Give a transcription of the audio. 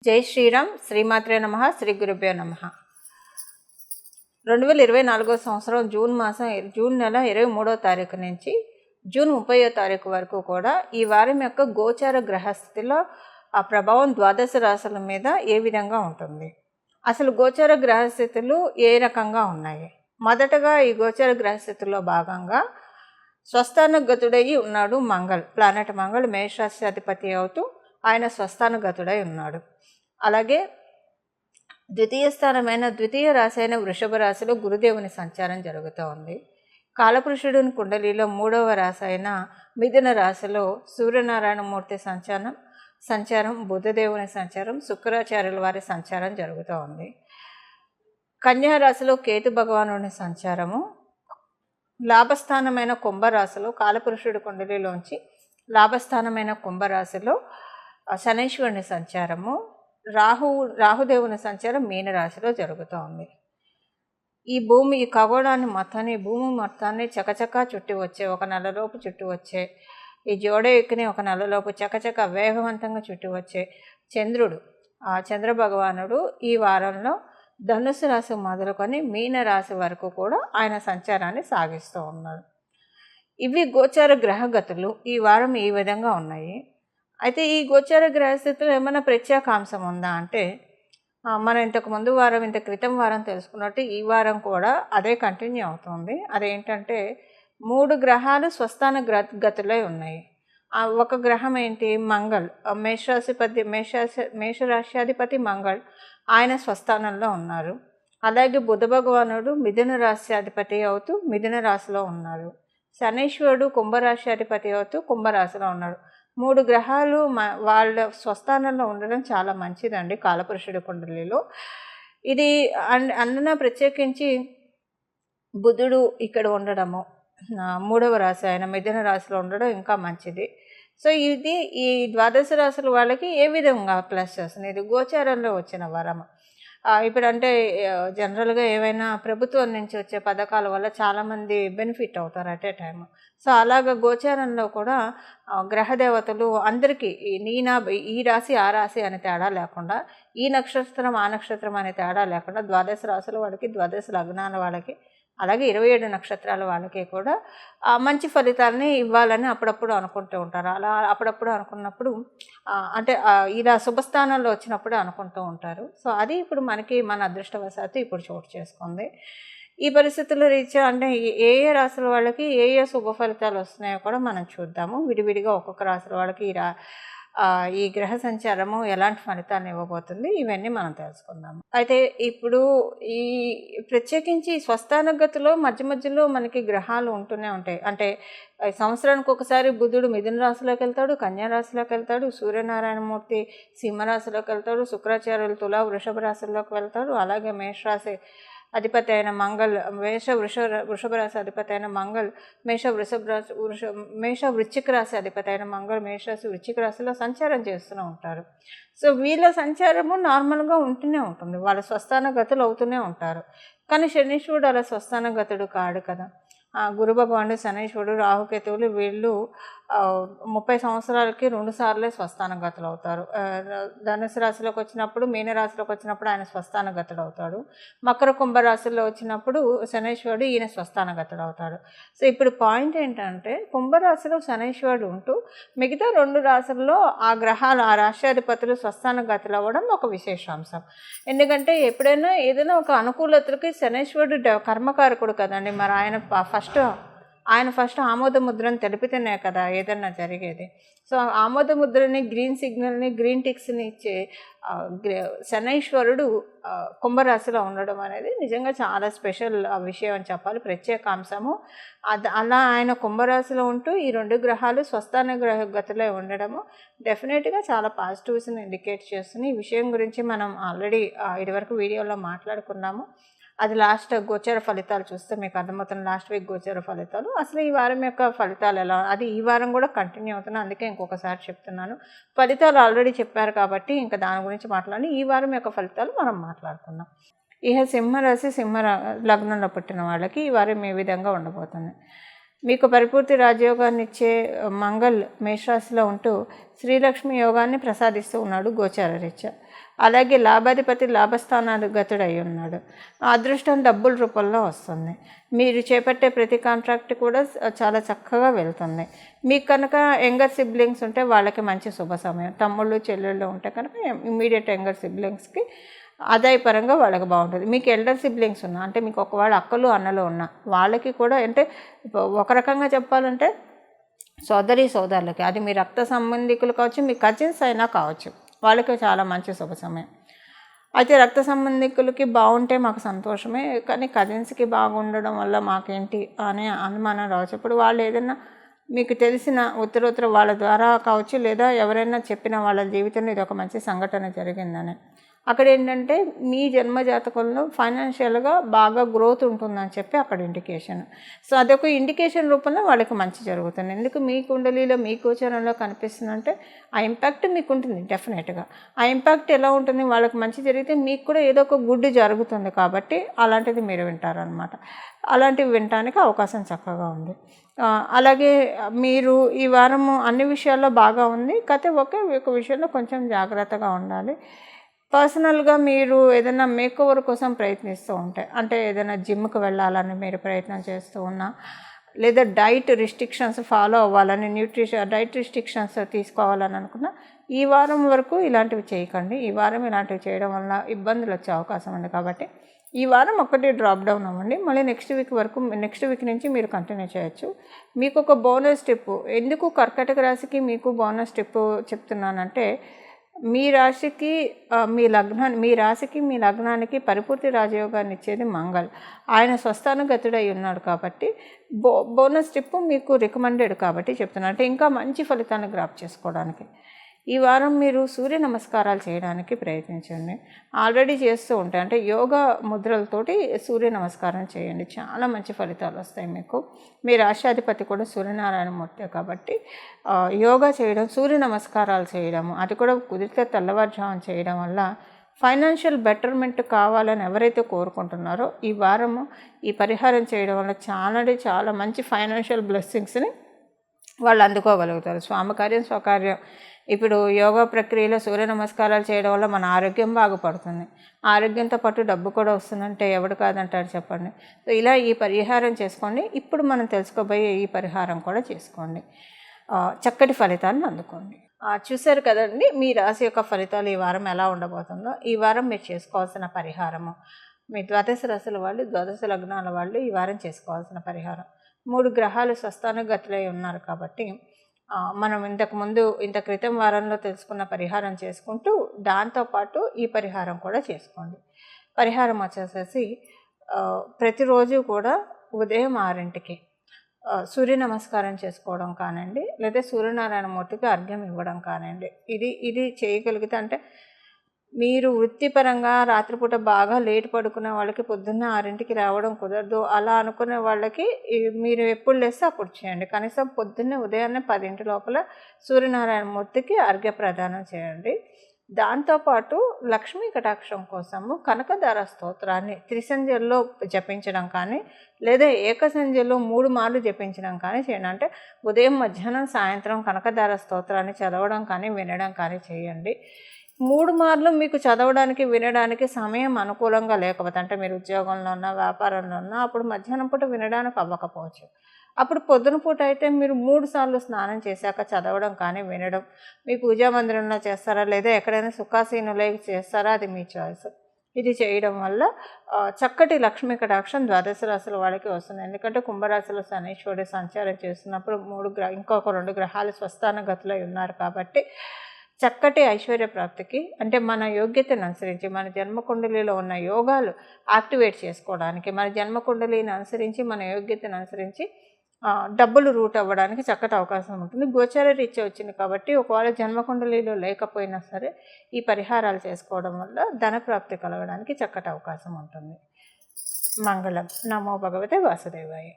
జై శ్రీరామ్. శ్రీమాత్రే నమః. శ్రీ గురుభ్యో నమః. 2024 సంవత్సరం జూన్ నెల 23వ తారీఖు నుంచి జూన్ 30వ తారీఖు వరకు కూడా ఈ వారం యొక్క గోచార గ్రహస్థితిలో ఆ ప్రభావం ద్వాదశ రాశుల మీద ఏ విధంగా ఉంటుంది, అసలు గోచార గ్రహస్థితులు ఏ రకంగా ఉన్నాయి. మొదటగా ఈ గోచార గ్రహస్థితుల్లో భాగంగా స్వస్థానగతుడై ఉన్నాడు ప్లానెట్ మంగళ్ మేషరాశి అధిపతి అవుతూ ఆయన స్వస్థానగతుడై ఉన్నాడు. అలాగే ద్వితీయ రాశి అయిన వృషభ రాశిలో గురుదేవుని సంచారం జరుగుతూ ఉంది. కాలపురుషుడిని కుండలిలో 3వ రాశి అయిన మిథున రాశిలో సూర్యనారాయణమూర్తి సంచారం బుధదేవుని సంచారం, శుక్రాచార్యుల వారి సంచారం జరుగుతూ ఉంది. కన్యా రాశిలో కేతు భగవానుని సంచారము, లాభస్థానమైన కుంభరాశిలో కాలపురుషుడి కుండలిలోంచి లాభస్థానమైన కుంభరాశిలో శనైశ్వరుని సంచారము, రాహుదేవుని సంచారం మీనరాశిలో జరుగుతూ ఉంది. ఈ ఖగోళాన్ని భూమి మొత్తాన్ని చకచకా చుట్టి వచ్చే, ఒక నెలలోపు చుట్టి వచ్చే, ఈ జోడేక్కుని ఒక నెలలోపు చకచక వేగవంతంగా చుట్టి వచ్చే చంద్రుడు, ఆ చంద్ర భగవానుడు ఈ వారంలో ధనుసు రాశి మొదలుకొని మీనరాశి వరకు కూడా ఆయన సంచారాన్ని సాగిస్తూ ఉన్నాడు. ఇవి గోచార గ్రహగతులు ఈ వారం ఈ విధంగా ఉన్నాయి. అయితే ఈ గోచార గ్రహస్థితులు ఏమైనా ప్రత్యేకాంశం ఉందా అంటే, మనం ఇంత క్రితం వారం తెలుసుకున్నట్టు ఈ వారం కూడా అదే కంటిన్యూ అవుతుంది. అదేంటంటే 3 గ్రహాలు స్వస్థాన గతులై ఉన్నాయి. ఒక గ్రహం ఏంటి, మంగళ్, మేషరాశ్యాధిపతి మంగళ్, ఆయన స్వస్థానంలో ఉన్నారు. అలాగే బుధ భగవానుడు మిథున రాశి అధిపతి అవుతూ మిథున రాశిలో ఉన్నారు. శనీశ్వరుడు కుంభరాశి అధిపతి అవుతూ కుంభరాశిలో ఉన్నాడు. 3 గ్రహాలు వాళ్ళ స్వస్థానంలో ఉండడం చాలా మంచిదండి కాలపురుషుడి కుండలిలో. ఇది అందున ప్రత్యేకించి బుధుడు ఇక్కడ ఉండడము, 3వ రాశి ఆయన మిథున రాశిలో ఉండడం ఇంకా మంచిది. సో ఇది ఈ ద్వాదశ రాశుల వాళ్ళకి ఏ విధంగా ప్లస్ చేస్తుంది, ఇది గోచారంలో వచ్చిన వరం. ఇప్పుడంటే జనరల్గా ఏవైనా ప్రభుత్వం నుంచి వచ్చే పథకాల వల్ల చాలామంది బెనిఫిట్ అవుతారు అట్ ఏ టైం. సో అలాగ గోచారంలో కూడా గ్రహదేవతలు అందరికీ ఈ రాశి ఆ రాశి అనే తేడా లేకుండా, ఈ నక్షత్రం ఆ నక్షత్రం అనే తేడా లేకుండా ద్వాదశ రాశుల వాళ్ళకి, ద్వాదశ లగ్నాల వాళ్ళకి, అలాగే 27 నక్షత్రాల వాళ్ళకి కూడా మంచి ఫలితాలని ఇవ్వాలని అప్పుడప్పుడు అనుకుంటూ ఉంటారు. అలా అప్పుడప్పుడు అనుకున్నప్పుడు అంటే ఇలా శుభస్థానంలో వచ్చినప్పుడు అనుకుంటూ ఉంటారు. సో అది ఇప్పుడు మన అదృష్టవశాత్తు ఇప్పుడు చోటు చేసుకుంది. ఈ పరిస్థితుల రీత్యా అంటే ఏ రాశుల వాళ్ళకి ఏ శుభ ఫలితాలు వస్తున్నాయో కూడా మనం చూద్దాము. విడివిడిగా ఒక్కొక్క రాశుల వాళ్ళకి ఈ గ్రహ సంచారము ఎలాంటి ఫలితాలను ఇవ్వబోతుంది, ఇవన్నీ మనం తెలుసుకుందాము. అయితే ఇప్పుడు ఈ ప్రత్యేకించి స్వస్థానగతిలో మధ్యలో మనకి గ్రహాలు ఉంటూనే ఉంటాయి. అంటే సంవత్సరానికి ఒకసారి బుధుడు మిథున రాశిలోకి వెళ్తాడు, కన్యా రాశిలోకి వెళ్తాడు, సూర్యనారాయణమూర్తి సింహరాశిలోకి వెళ్తాడు, శుక్రాచార్యులు తుల వృషభ రాశిలోకి వెళ్తాడు, అలాగే మేషరాశి అధిపతి అయిన మంగళ్ వృషభ రాశి అధిపతి అయిన మంగళ్ మేష వృశ్చిక రాశి అధిపతి అయిన మంగళ్ మేషరాశి వృశ్చిక రాశిలో సంచారం చేస్తూ ఉంటారు. సో వీళ్ళ సంచారము నార్మల్గా ఉంటూనే ఉంటుంది, వాళ్ళ స్వస్థాన గతులు అవుతూనే ఉంటారు. కానీ శనీశ్వరుడు అలా స్వస్థాన గతుడు కాడు కదా. గురు భగవానుడు, శనీశ్వరుడు, రాహుకేతువులు వీళ్ళు 30 సంవత్సరాలకి 2 సార్లే స్వస్థానగతులు అవుతారు. ధనుసు రాశిలోకి వచ్చినప్పుడు, మీనరాశిలోకి వచ్చినప్పుడు ఆయన స్వస్థానగతుడు అవుతాడు. మకర కుంభరాశిలో వచ్చినప్పుడు శనీశ్వరుడు ఈయన స్వస్థానగతుడు అవుతాడు. సో ఇప్పుడు పాయింట్ ఏంటంటే, కుంభరాశిలో శనీశ్వరుడు ఉంటూ మిగతా 2 రాశుల్లో ఆ గ్రహాలు, ఆ రాశ్యాధిపతులు స్వస్థానగతులు అవ్వడం ఒక విశేషాంశం. ఎందుకంటే ఎప్పుడైనా ఏదైనా ఒక అనుకూలతలకి శనీశ్వరుడు కర్మకారకుడు కదండి. మరి ఆయన ఫస్ట్ ఆమోద ముద్రను తెలిపితేనే కదా ఏదన్నా జరిగేది. సో ఆమోద ముద్రని, గ్రీన్ సిగ్నల్ని, గ్రీన్ టిక్స్ని ఇచ్చే శనైశ్వరుడు కుంభరాశిలో ఉండడం అనేది నిజంగా చాలా స్పెషల్ విషయం అని చెప్పాలి, ప్రత్యేకాంశము. అలా ఆయన కుంభరాశిలో ఉంటూ ఈ 2 గ్రహాలు స్వస్థాన గతులై ఉండడము డెఫినెట్గా చాలా పాజిటివ్స్ని ఇండికేట్ చేస్తుంది. ఈ విషయం గురించి మనం ఆల్రెడీ ఇదివరకు వీడియోలో మాట్లాడుకున్నాము. అది లాస్ట్ గోచర ఫలితాలు చూస్తే మీకు అర్థమవుతుంది, లాస్ట్ వీక్ గోచర ఫలితాలు. అసలు ఈ వారం యొక్క ఫలితాలు ఎలా, అది ఈ వారం కూడా కంటిన్యూ అవుతున్నాయి, అందుకే ఇంకొకసారి చెప్తున్నాను. ఫలితాలు ఆల్రెడీ చెప్పారు కాబట్టి ఇంకా దాని గురించి మాట్లాడి ఈ వారం యొక్క ఫలితాలు మనం మాట్లాడుకుందాం. సింహరాశి లగ్నంలో పుట్టిన వాళ్ళకి ఈ వారం ఏ విధంగా ఉండబోతుంది. మీకు పరిపూర్తి రాజయోగాన్ని ఇచ్చే మంగళ్ మేషరాశిలో ఉంటూ శ్రీలక్ష్మి యోగాన్ని ప్రసాదిస్తూ ఉన్నాడు గోచార రీత్యా. అలాగే లాభాధిపతి లాభస్థానాధిగతుడై ఉన్నాడు. అదృష్టం డబ్బుల రూపంలో వస్తుంది. మీరు చేపట్టే ప్రతి కాంట్రాక్ట్ కూడా చాలా చక్కగా వెళ్తుంది. మీకు కనుక యంగర్ సిబ్లింగ్స్ ఉంటే వాళ్ళకి మంచి శుభ సమయం. తమ్ముళ్ళు చెల్లెళ్ళు ఉంటే కనుక ఇమ్మీడియట్ యంగర్ సిబ్లింగ్స్కి ఆదాయపరంగా వాళ్ళకి బాగుంటుంది. మీకు ఎల్డర్ సిబ్లింగ్స్ ఉన్నా, అంటే మీకు ఒకవేళ అక్కలు అన్నలు ఉన్నా వాళ్ళకి కూడా, అంటే ఒక రకంగా చెప్పాలంటే సోదరులకి, అది మీ రక్త సంబంధికులు కావచ్చు, మీ కజిన్స్ అయినా కావచ్చు, వాళ్ళకి చాలా మంచి శుభ సమయం. అయితే రక్త సంబంధికులకి బాగుంటే మాకు సంతోషమే, కానీ కజిన్స్కి బాగుండడం వల్ల మాకేంటి అనే అనుమానం రావచ్చు. ఇప్పుడు వాళ్ళు ఏదైనా మీకు తెలిసిన ఉత్తరోత్తర వాళ్ళ ద్వారా కావచ్చు, లేదా ఎవరైనా చెప్పిన వాళ్ళ జీవితంలో ఇది ఒక మంచి సంఘటన జరిగిందని, అక్కడ ఏంటంటే మీ జన్మజాతకంలో ఫైనాన్షియల్గా బాగా గ్రోత్ ఉంటుందని చెప్పి అక్కడ ఇండికేషన్. సో అదొక ఇండికేషన్ రూపంలో వాళ్ళకి మంచి జరుగుతుంది. ఎందుకు మీ కుండలిలో మీ గోచరంలో కనిపిస్తుందంటే ఆ ఇంపాక్ట్ మీకు ఉంటుంది డెఫినెట్గా. ఆ ఇంపాక్ట్ ఎలా ఉంటుంది, వాళ్ళకి మంచి జరిగితే మీకు కూడా ఏదో ఒక గుడ్ జరుగుతుంది, కాబట్టి అలాంటిది మీరు వింటారనమాట. అలాంటివి వినటానికి అవకాశం చక్కగా ఉంది. అలాగే మీరు ఈ వారము అన్ని విషయాల్లో బాగా ఉంది, కాకపోతే ఒక విషయంలో కొంచెం జాగ్రత్తగా ఉండాలి. పర్సనల్గా మీరు ఏదైనా మేకోవర్ కోసం ప్రయత్నిస్తూ ఉంటే, అంటే ఏదైనా జిమ్కి వెళ్ళాలని మీరు ప్రయత్నం చేస్తూ ఉన్నా, లేదా డైట్ రిస్ట్రిక్షన్స్ ఫాలో అవ్వాలని, డైట్ రిస్ట్రిక్షన్స్ తీసుకోవాలని అనుకున్నా, ఈ వారం వరకు ఇలాంటివి చేయకండి. ఈ వారం ఇలాంటివి చేయడం వల్ల ఇబ్బందులు వచ్చే అవకాశం ఉంది. కాబట్టి ఈ వారం ఒక్కటి డ్రాప్ డౌన్ అవ్వండి. మళ్ళీ నెక్స్ట్ వీక్ నుంచి మీరు కంటిన్యూ చేయొచ్చు. మీకు ఒక బోనస్ టిప్, ఎందుకు కర్కాటక రాశికి మీకు బోనస్ టిప్ చెప్తున్నానంటే, మీ రాశికి మీ లగ్నానికి పరిపూర్తి రాజయోగాన్ని ఇచ్చేది మంగళ్. ఆయన స్వస్థానగతుడై ఉన్నాడు కాబట్టి బోనస్ టిప్ మీకు రికమెండెడ్ కాబట్టి చెప్తున్నాను. అంటే ఇంకా మంచి ఫలితాన్ని గ్రాప్ చేసుకోవడానికి ఈ వారం మీరు సూర్య నమస్కారాలు చేయడానికి ప్రయత్నించండి. ఆల్రెడీ చేస్తూ ఉంటాయి, అంటే యోగా ముద్రలతోటి సూర్య నమస్కారం చేయండి, చాలా మంచి ఫలితాలు వస్తాయి మీకు. మీ రాష్ట్రాధిపతి కూడా సూర్యనారాయణ మూర్తి కాబట్టి యోగా చేయడం, సూర్య నమస్కారాలు చేయడము, అది కూడా కుదిరితే తెల్లవారుజామున చేయడం వల్ల ఫైనాన్షియల్ బెటర్మెంట్ కావాలని ఎవరైతే కోరుకుంటున్నారో ఈ వారము ఈ పరిహారం చేయడం వల్ల చాలా మంచి ఫైనాన్షియల్ బ్లెస్సింగ్స్ని వాళ్ళు అందుకోగలుగుతారు. స్వామికార్యం స్వకార్యం. ఇప్పుడు యోగా ప్రక్రియలో సూర్య నమస్కారాలు చేయడం వల్ల మన ఆరోగ్యం బాగుపడుతుంది, ఆరోగ్యంతో పాటు డబ్బు కూడా వస్తుందంటే ఎవడు కాదంటారు చెప్పండి. సో ఇలా ఈ పరిహారం చేసుకోండి. ఇప్పుడు మనం తెలుసుకోబోయే ఈ పరిహారం కూడా చేసుకోండి, చక్కటి ఫలితాలను అందుకోండి. చూశారు కదండి మీ రాశి యొక్క ఫలితాలు ఈ వారం ఎలా ఉండబోతుందో. ఈ వారం మీరు చేసుకోవాల్సిన పరిహారము, మీ ద్వాదశ రాశుల వాళ్ళు, ద్వాదశ లగ్నాల వాళ్ళు ఈ వారం చేసుకోవాల్సిన పరిహారం, 3 గ్రహాలు స్వస్థానగతులై ఉన్నారు కాబట్టి మనం ఇంత క్రితం వారంలో తెలుసుకున్న పరిహారం చేసుకుంటూ దాంతోపాటు ఈ పరిహారం కూడా చేసుకోండి. పరిహారం వచ్చేసేసి ప్రతిరోజు కూడా ఉదయం 6ంటికి సూర్య నమస్కారం చేసుకోవడం కానివ్వండి, లేదా సూర్యనారాయణ మూర్తికి అర్ఘ్యం ఇవ్వడం కానివ్వండి. ఇది చేయగలిగితే, అంటే మీరు వృత్తిపరంగా రాత్రిపూట బాగా లేట్ పడుకునే వాళ్ళకి పొద్దున్న 6ంటికి రావడం కుదరదు, అలా అనుకునే వాళ్ళకి మీరు ఎప్పుడు లేస్తే అప్పుడు చేయండి. కనీసం ఉదయాన్నే 10 లోపల సూర్యనారాయణ మూర్తికి అర్ఘ్య ప్రదానం చేయండి. దాంతోపాటు లక్ష్మీ కటాక్షం కోసము కనకదార స్తోత్రాన్ని త్రిసంధ్యల్లో జపించడం కానీ, లేదా ఏకసంధ్యలో 3 మార్లు జపించడం కానీ చేయండి. అంటే ఉదయం, మధ్యాహ్నం, సాయంత్రం కనకదార స్తోత్రాన్ని చదవడం కానీ వినడం కానీ చేయండి. 3 మార్లు మీకు చదవడానికి వినడానికి సమయం అనుకూలంగా లేకపోతే, అంటే మీరు ఉద్యోగంలో ఉన్నా వ్యాపారంలో ఉన్నా అప్పుడు మధ్యాహ్నం పూట వినడానికి అవ్వకపోవచ్చు. అప్పుడు పొద్దున పూట అయితే మీరు 3 సార్లు స్నానం చేశాక చదవడం కానీ వినడం, మీ పూజా మందిరంలో చేస్తారా లేదా ఎక్కడైనా సుఖాసీనులై చేస్తారా, అది మీ చాయిస్. ఇది చేయడం వల్ల చక్కటి లక్ష్మీ కటాక్షం ద్వాదశ రాశుల వాళ్ళకి వస్తుంది. ఎందుకంటే కుంభరాశిలో శనీశ్వరుడు సంచారం చేస్తున్నప్పుడు ఇంకొక 2 గ్రహాలు స్వస్థానగతులై ఉన్నారు కాబట్టి చక్కటి ఐశ్వర్య ప్రాప్తికి, అంటే మన యోగ్యతను అనుసరించి మన జన్మకుండలిలో ఉన్న యోగాలు యాక్టివేట్ చేసుకోవడానికి, మన జన్మకుండలిని అనుసరించి మన యోగ్యతను అనుసరించి డబ్బులు రూట్ అవ్వడానికి చక్కటి అవకాశం ఉంటుంది. గోచార రీత్యా వచ్చింది కాబట్టి ఒకవేళ జన్మకుండలిలో లేకపోయినా సరే ఈ పరిహారాలు చేసుకోవడం వల్ల ధనప్రాప్తి కలగడానికి చక్కటి అవకాశం ఉంటుంది. మంగళం. నమో భగవతే వాసుదేవాయ.